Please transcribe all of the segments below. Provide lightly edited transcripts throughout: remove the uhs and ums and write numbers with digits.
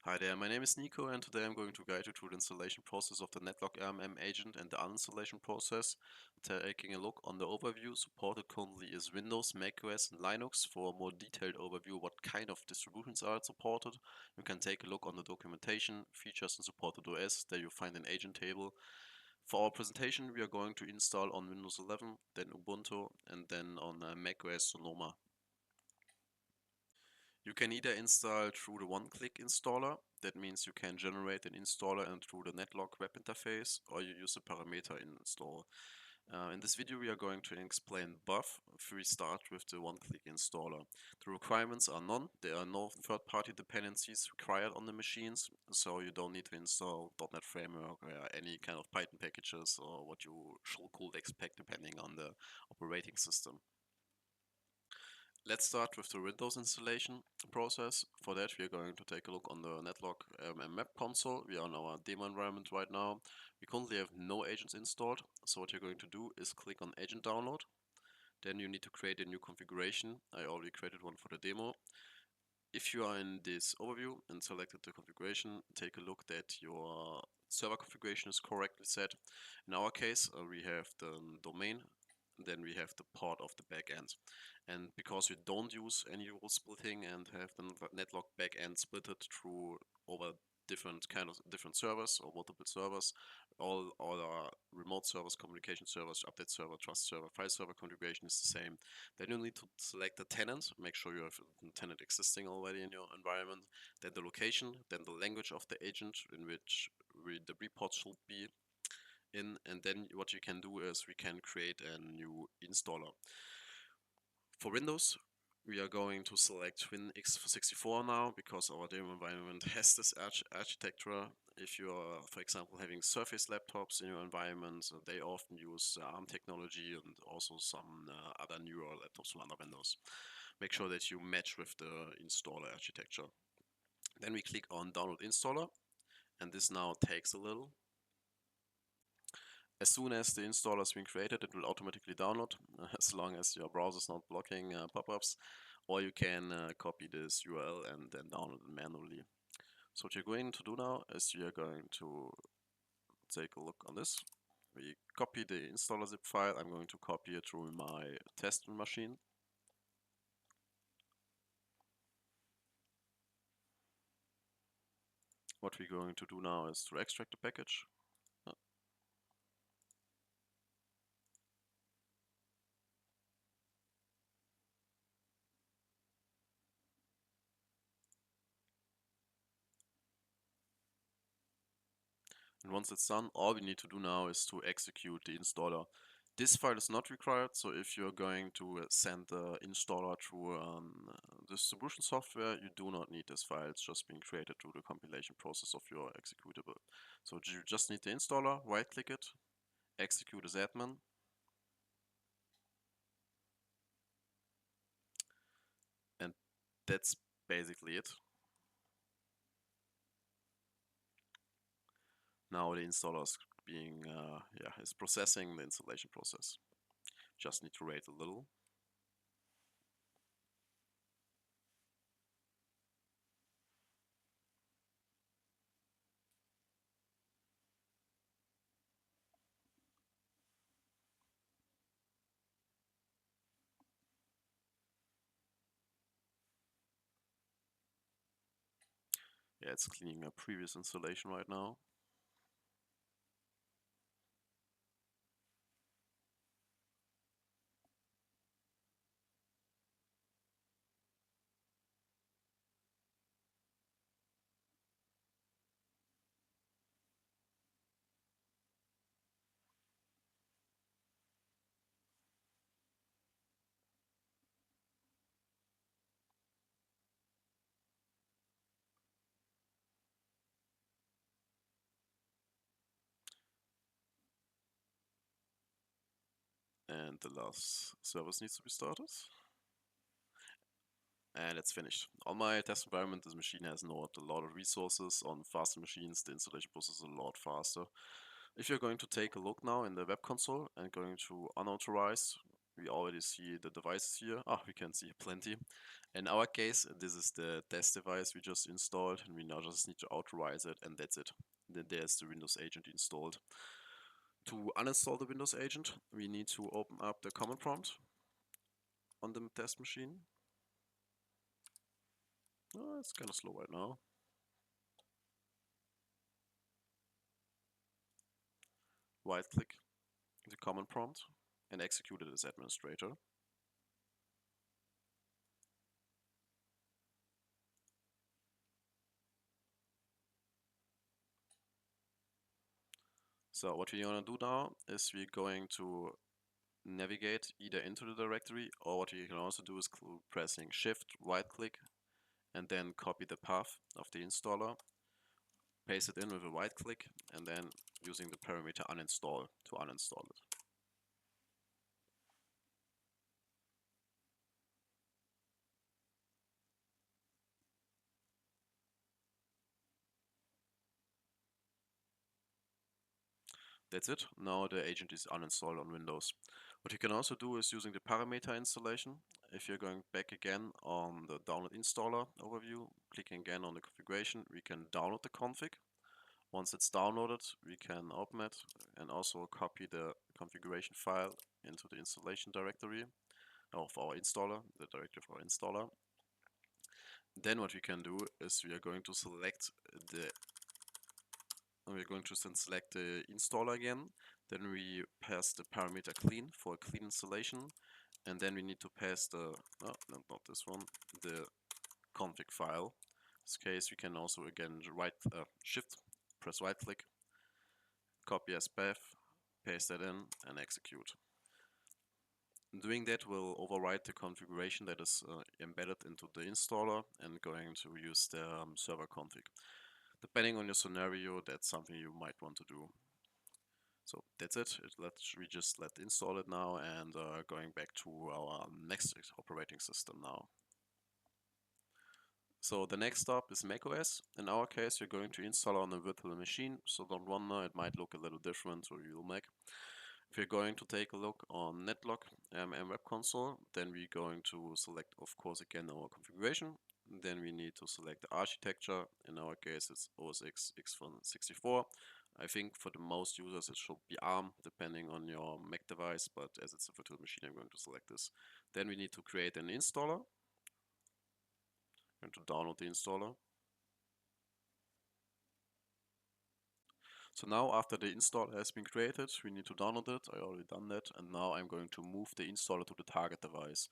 Hi there, my name is Nico and today I'm going to guide you through the installation process of the NetLock RMM agent and the uninstallation process. Taking a look on the overview, supported currently is Windows, macOS and Linux. For a more detailed overview what kind of distributions are supported, you can take a look on the documentation, features and supported OS. There you'll find an agent table. For our presentation we are going to install on Windows 11, then Ubuntu and then on macOS Sonoma. You can either install through the one-click installer, that means you can generate an installer and through the NetLock web interface, or you use a parameter install. In this video we are going to explain both. If we start with the one-click installer. The requirements are none, there are no third-party dependencies required on the machines, so you don't need to install .NET Framework or any kind of Python packages or what you could expect depending on the operating system. Let's start with the Windows installation process. For that, we are going to take a look on the NetLock RMM web console. We are in our demo environment right now. We currently have no agents installed. So what you're going to do is click on Agent Download. Then you need to create a new configuration. I already created one for the demo. If you are in this overview and selected the configuration, take a look that your server configuration is correctly set. In our case, we have the domain, then we have the part of the backend. And because we don't use any role splitting and have the NetLock backend splitted through over different servers or multiple servers, all our remote servers, communication servers, update server, trust server, file server configuration is the same. Then you need to select the tenant, make sure you have a tenant existing already in your environment, then the location, then the language of the agent in which the report should be in, and then what you can do is we can create a new installer. For Windows, we are going to select WinX64 now because our demo environment has this architecture. If you are, for example, having Surface laptops in your environment, they often use ARM technology and also some other newer laptops from other vendors. Make sure that you match with the installer architecture. Then we click on Download Installer, and this now takes a little. As soon as the installer has been created, it will automatically download, as long as your browser is not blocking pop-ups, or you can copy this URL and then download it manually. So what you're going to do now is you're going to take a look on this. We copy the installer zip file. I'm going to copy it through my test machine. What we're going to do now is to extract the package. And once it's done, all we need to do now is to execute the installer. This file is not required, so if you're going to send the installer through distribution software, you do not need this file. It's just being created through the compilation process of your executable. So you just need the installer, right click it, execute as admin. And that's basically it. Now the installer is is processing the installation process. Just need to wait a little. Yeah, it's cleaning a previous installation right now. And the last service needs to be started. And it's finished. On my test environment, this machine has not a lot of resources. On faster machines, the installation process is a lot faster. If you're going to take a look now in the web console and going to unauthorized, We already see the devices here. Ah, we can see plenty. In our case, this is the test device we just installed, and we now just need to authorize it, and that's it. Then there's the Windows agent installed. To uninstall the Windows agent, we need to open up the command prompt on the test machine. Oh, it's kind of slow right now. Right click the command prompt and execute it as administrator. So what we're going to do now is we're going to navigate either into the directory, or what you can also do is pressing shift right click and then copy the path of the installer, paste it in with a right click, and then using the parameter uninstall to uninstall it. That's it. Now the agent is uninstalled on Windows. What you can also do is using the parameter installation. If you're going back again on the download installer overview, clicking again on the configuration, we can download the config. Once it's downloaded, we can open it and also copy the configuration file into the installation directory of our installer, the directory of our installer. Then what we can do is we are going to select the installer again. Then we pass the parameter clean for a clean installation, and then we need to pass the no, not this one, the config file. In this case, we can also again press right click, copy as path, paste that in, and execute. Doing that will overwrite the configuration that is embedded into the installer and going to use the server config. Depending on your scenario, that's something you might want to do. So that's it. We just install it now, and going back to our next operating system now. So the next stop is macOS. In our case, you're going to install on a virtual machine, so don't wonder, it might look a little different to your Mac. If you're going to take a look on NetLock RMM Web Console, then we're going to select, of course, again our configuration. Then we need to select the architecture. In our case, it's OS X x64. I think for the most users it should be ARM, depending on your Mac device, but as it's a virtual machine, I'm going to select this. Then we need to create an installer. I'm going to download the installer. So now after the installer has been created, we need to download it. I already done that, and now I'm going to move the installer to the target device.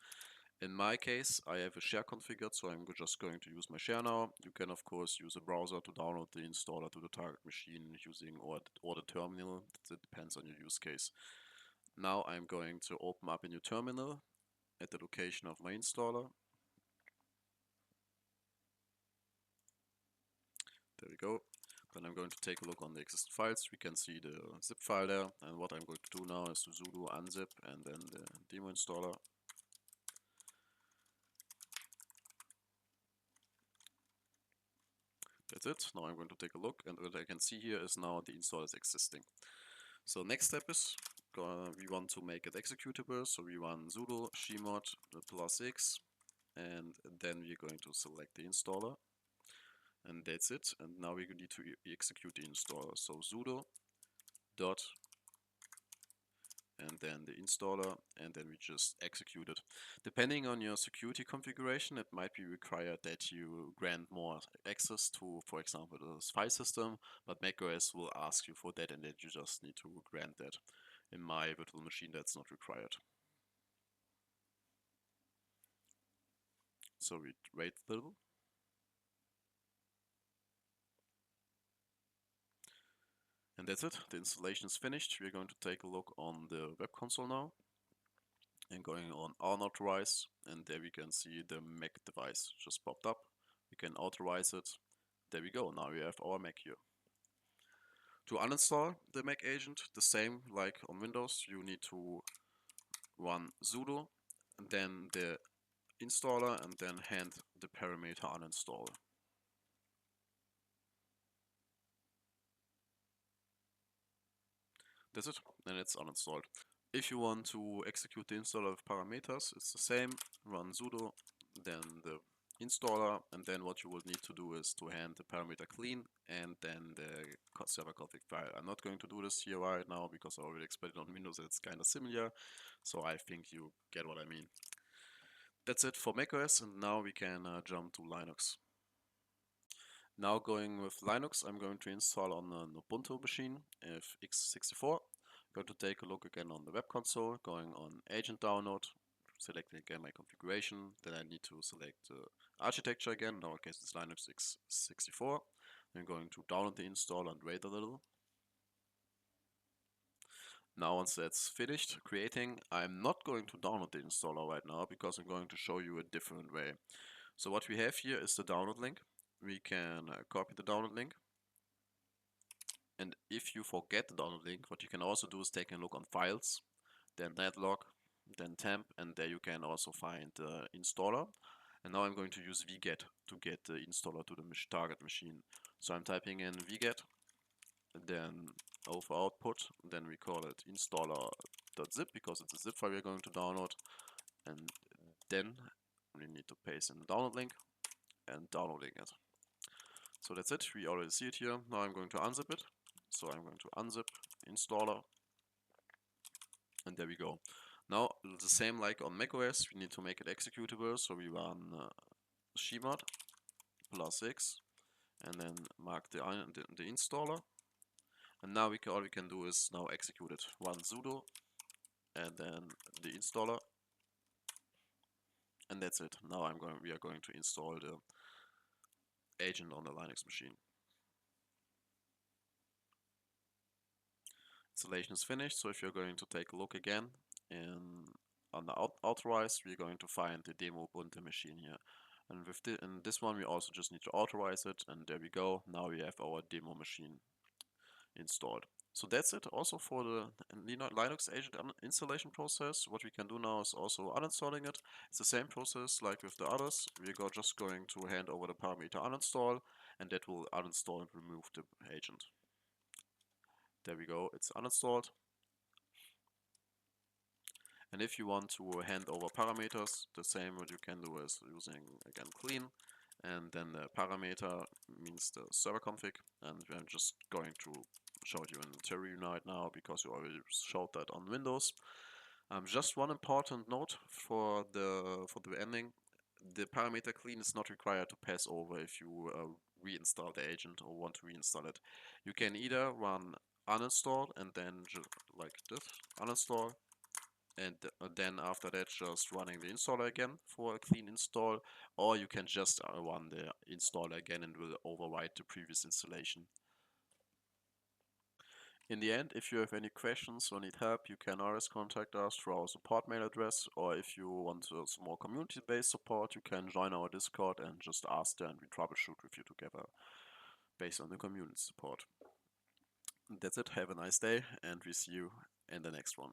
In my case, I have a share configured, so I'm just going to use my share now. You can of course use a browser to download the installer to the target machine using or the terminal. It depends on your use case. Now I'm going to open up a new terminal at the location of my installer. There we go. Then I'm going to take a look on the existing files. We can see the zip file there, and what I'm going to do now is to sudo unzip and then the demo installer. That's it. Now I'm going to take a look, and what I can see here is now the installer is existing. So next step is we want to make it executable, so we run sudo gmod +x, and then we're going to select the installer, and that's it. And now we need to execute the installer. So sudo dot and then the installer, and then we just execute it. Depending on your security configuration, it might be required that you grant more access to, for example, the file system, but macOS will ask you for that, and then you just need to grant that. In my virtual machine, that's not required. So we wait a little. And that's it. The installation is finished. We're going to take a look on the web console now. And going on unauthorize, and there we can see the Mac device just popped up. We can authorize it. There we go. Now we have our Mac here. To uninstall the Mac agent, the same like on Windows, you need to run sudo and then the installer and then hand the parameter uninstall. That's it, and it's uninstalled. If you want to execute the installer with parameters, it's the same. Run sudo, then the installer, and then what you will need to do is to hand the parameter clean and then the server config file. I'm not going to do this here right now because I already explained it on Windows. It's kind of similar, so I think you get what I mean. That's it for macOS, and now we can jump to Linux. Now going with Linux, I'm going to install on an Ubuntu machine with x64. Going to take a look again on the web console, going on agent download, selecting again my configuration. Then I need to select architecture again. In our case, it's Linux x64. I'm going to download the install and wait a little. Now once that's finished creating, I'm not going to download the installer right now because I'm going to show you a different way. So what we have here is the download link. We can copy the download link. And if you forget the download link, what you can also do is take a look on files, then NetLock, then temp, and there you can also find the installer. And now I'm going to use wget to get the installer to the target machine. So I'm typing in wget, then over output, then we call it installer.zip because it's a zip file we're going to download. And then we need to paste in the download link and downloading it. So that's it, we already see it here. Now I'm going to unzip it. So I'm going to unzip installer, and there we go. Now the same like on macOS, we need to make it executable. So we run gmod +x, and then mark the installer. And now all we can do is now execute it. Run sudo, and then the installer, and that's it. Now we are going to install the agent on the Linux machine. Installation is finished, so if you're going to take a look again on the authorize, we're going to find the demo Ubuntu machine here. And with in this one, we also just need to authorize it, and there we go. Now we have our demo machine installed. So that's it also for the Linux agent installation process. What we can do now is also uninstalling it. It's the same process like with the others. We're just going to hand over the parameter uninstall, and that will uninstall and remove the agent. There we go, it's uninstalled. And if you want to hand over parameters, the same what you can do is using again clean, and then the parameter means the server config, and I'm just going to show you in theory right now because you already showed that on Windows. Just one important note for the ending: the parameter clean is not required to pass over if you reinstall the agent or want to reinstall it. You can either run uninstall and then just like this uninstall, and then after that just running the installer again for a clean install, or you can just run the installer again and will overwrite the previous installation. In the end, if you have any questions or need help, you can always contact us through our support mail address, or if you want some more community-based support, you can join our Discord and just ask there and we troubleshoot with you together based on the community support. That's it, have a nice day, and we see you in the next one.